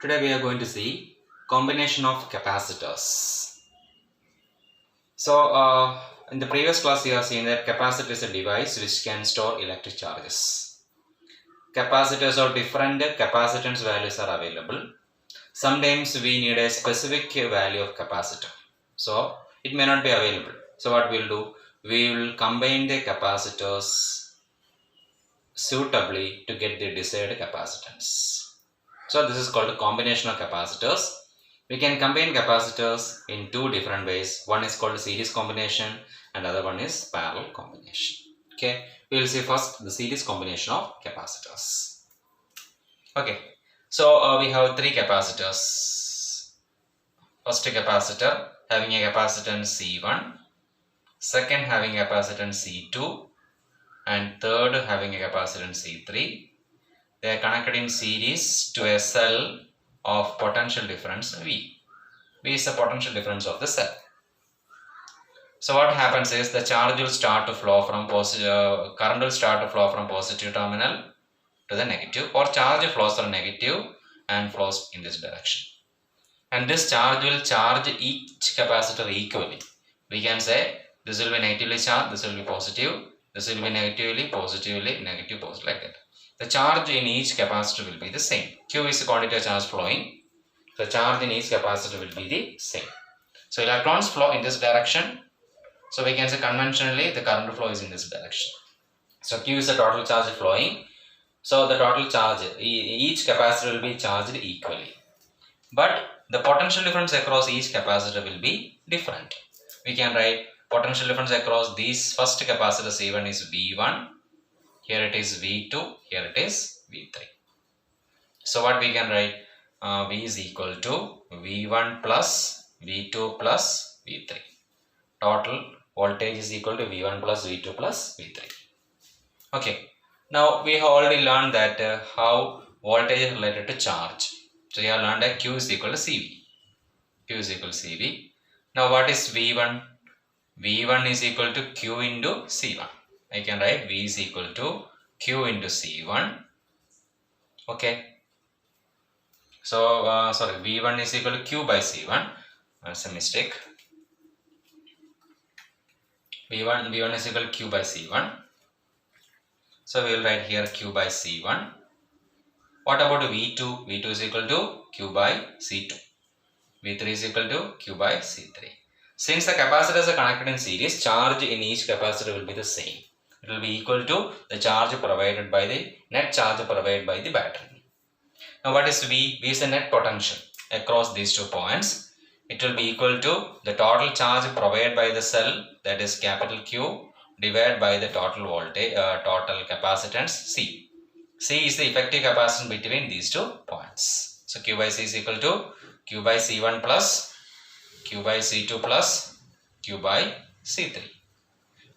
Today we are going to see combination of capacitors. In the previous class you have seen that capacitor is a device which can store electric charges. Capacitors are different capacitance values are available. Sometimes we need a specific value of capacitor. So it may not be available. So what we'll do, we will combine the capacitors suitably to get the desired capacitance. So this is called a combination of capacitors. We can combine capacitors in two different ways. One is called series combination and other one is parallel combination. Okay, we will see first the series combination of capacitors. Okay, so we have three capacitors. First capacitor having a capacitance C1, second having a capacitance C2, and third having a capacitance C3. They are connected in series to a cell of potential difference V. V is the potential difference of the cell. So what happens is the charge will start to flow from positive, current will start to flow from positive terminal to the negative, or charge flows from negative and flows in this direction. And this charge will charge each capacitor equally. We can say this will be negatively charged, this will be positive, this will be negatively, positively, negative, positive, like that. The charge in each capacitor will be the same. Q is the quantity of charge flowing. The charge in each capacitor will be the same. So electrons flow in this direction. So we can say conventionally the current flow is in this direction. So Q is the total charge flowing. So the total charge, each capacitor will be charged equally. But the potential difference across each capacitor will be different. We can write potential difference across these first capacitor C1 is V1. Here it is V2, here it is V3. So what we can write, V is equal to V1 plus V2 plus V3. Total voltage is equal to V1 plus V2 plus V3. Okay, now we have already learned that how voltage is related to charge. So you have learned that Q is equal to CV. Q is equal to CV. Now what is V1? V1 is equal to Q into C1. I can write V is equal to Q into C1. Okay. So, V1 is equal to Q by C1. That's a mistake. V1 is equal to Q by C1. So, we will write here Q by C1. What about V2? V2 is equal to Q by C2. V3 is equal to Q by C3. Since the capacitors are connected in series, charge in each capacitor will be the same. It will be equal to the charge provided by the net charge provided by the battery. Now what is V? V is the net potential across these 2 points. It will be equal to the total charge provided by the cell, that is capital Q, divided by the total voltage, total capacitance C. C is the effective capacitance between these 2 points. So Q by C is equal to Q by C1 plus Q by C2 plus Q by C3.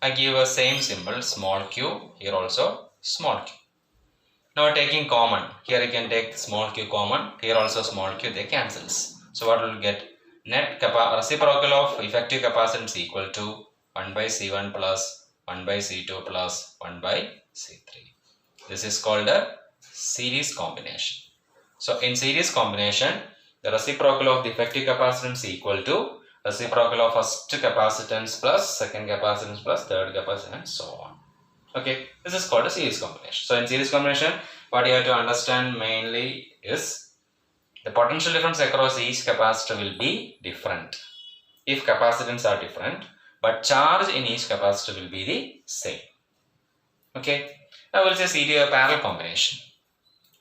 I give a same symbol small q, here also small q. Now taking common, here you can take small q common, here also small q, they cancels. So what will get? Net reciprocal of effective capacitance equal to 1 by C1 plus 1 by C2 plus 1 by C3. This is called a series combination. So in series combination, the reciprocal of the effective capacitance equal to reciprocal of first capacitance plus second capacitance plus third capacitance and so on. Okay, this is called a series combination. So in series combination, what you have to understand mainly is the potential difference across each capacitor will be different if capacitance are different, but charge in each capacitor will be the same. Okay, now we'll say series parallel combination.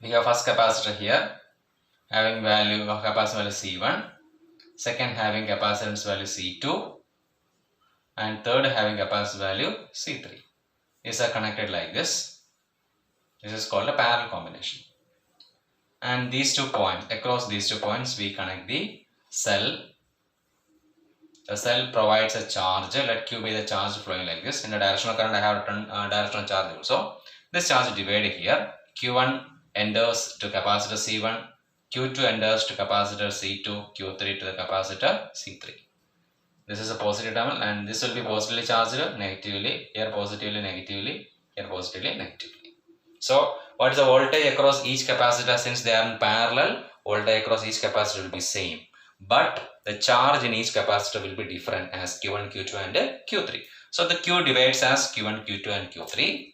We have first capacitor here having value of capacitance value C1, second having capacitance value C2, and third having capacitance value C3. These are connected like this. This is called a parallel combination. And these 2 points, across these 2 points, we connect the cell. The cell provides a charge. Let Q be the charge flowing like this. In the directional current, I have written directional charge also. This charge is divided here. Q1 enters to capacitor C1. Q2 enters to capacitor C2, Q3 to the capacitor C3. This is a positive terminal and this will be positively charged negatively, here positively, negatively, here positively, negatively. So what is the voltage across each capacitor? Since they are in parallel, voltage across each capacitor will be same, but the charge in each capacitor will be different as Q1, Q2 and Q3. So the Q divides as Q1, Q2 and Q3.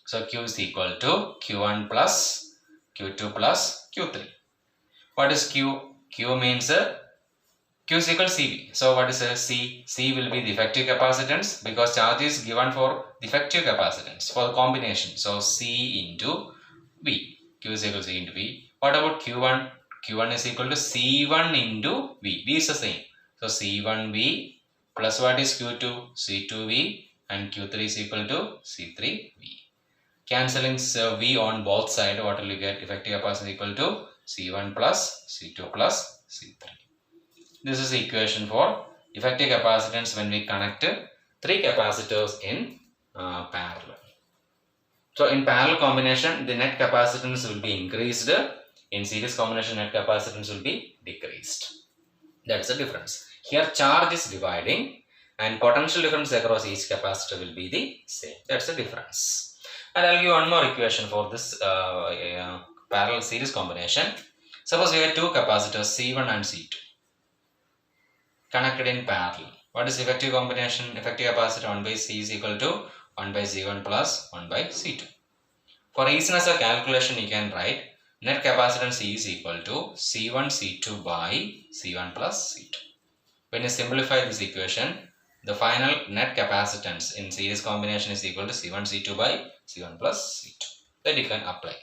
So Q is equal to Q1 plus Q2 plus Q3. What is Q? Q means Q is equal to CV. So what is C? C will be the effective capacitance because charge is given for the effective capacitance for the combination. So C into V. Q is equal to C into V. What about Q1? Q1 is equal to C1 into V. V is the same. So C1V plus what is Q2? C2V and Q3 is equal to C3V. Cancelling V on both sides, what will you get? Effective capacitance equal to C1 plus C2 plus C3. This is the equation for effective capacitance when we connect 3 capacitors in parallel. So in parallel combination, the net capacitance will be increased. In series combination, net capacitance will be decreased. That's the difference. Here charge is dividing and potential difference across each capacitor will be the same. That's the difference. And I'll give one more equation for this parallel series combination. Suppose we have 2 capacitors C1 and C2 connected in parallel. What is effective combination? Effective capacitor 1 by C is equal to 1 by C1 plus 1 by C2. For easiness of calculation, you can write net capacitance C is equal to C1 C2 by C1 plus C2. When you simplify this equation, the final net capacitance in series combination is equal to C1 C2 by C1 plus C2. That you can apply.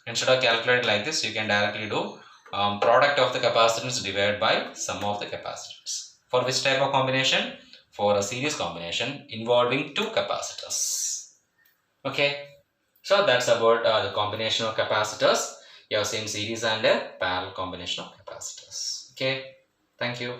Instead of calculating like this, you can directly do product of the capacitance divided by sum of the capacitance. For which type of combination? For a series combination involving 2 capacitors. Okay, so that's about the combination of capacitors. You have seen series and a parallel combination of capacitors. Okay, thank you.